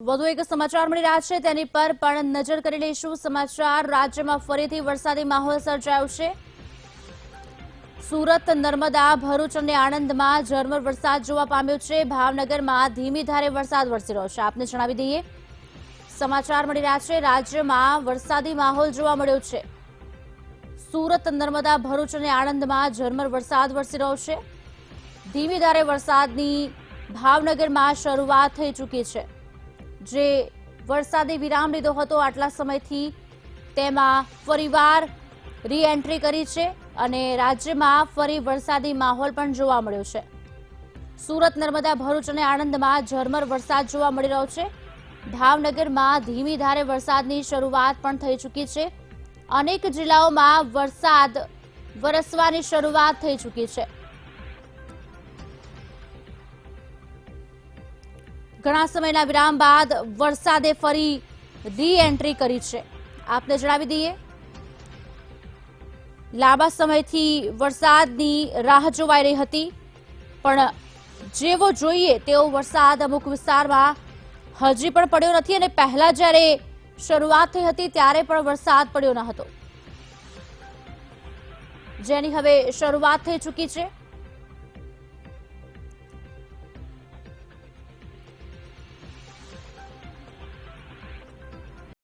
વધુ એક સમાચાર મળી રહ્યા છે તેની પર પણ નજર કરી લઈશું। સમાચાર રાજ્યમાં ફરીથી વરસાદી માહોલ સર્જાયો છે। સુરત, નર્મદા, ભરૂચ અને આણંદમાં ઝરમર વરસાદ જોવા પામ્યો છે। ભાવનગરમાં ધીમી ધારે વરસાદ વરસી રહ્યો છે। આપને જણાવી દઈએ, સમાચાર મળી રહ્યા છે રાજ્યમાં વરસાદી માહોલ જોવા મળ્યો છે। સુરત, નર્મદા, ભરૂચ અને આણંદમાં ઝરમર વરસાદ વરસી રહ્યો છે। ધીમી ધારે વરસાદની ભાવનગરમાં શરૂઆત થઈ ચૂકી છે। જે વરસાદી વિરામ લીધો હતો આટલા સમયથી તેમાં ફરીવાર રીએન્ટ્રી કરી છે અને રાજ્યમાં ફરી વરસાદી માહોલ પણ જોવા મળ્યો છે। સુરત, નર્મદા, ભરૂચ અને આણંદમાં ઝરમર વરસાદ જોવા મળી રહ્યો છે। ભાવનગરમાં ધીમી ધારે વરસાદની શરૂઆત પણ થઈ ચૂકી છે। અનેક જિલ્લાઓમાં વરસાદ વરસવાની શરૂઆત થઈ ચૂકી છે। ઘણા સમયના વિરામ બાદ વરસાદે ફરી રીએન્ટ્રી કરી છે। આપને જણાવી દઈએ, લાંબા સમયથી વરસાદની રાહ જોવાઈ રહી હતી, પણ જેવો જોઈએ તેવો વરસાદ અમુક વિસ્તારમાં હજી પણ પડ્યો નથી અને પહેલા જ્યારે શરૂઆત થઈ હતી ત્યારે પણ વરસાદ પડ્યો ન હતો, જેની હવે શરૂઆત થઈ ચૂકી છે।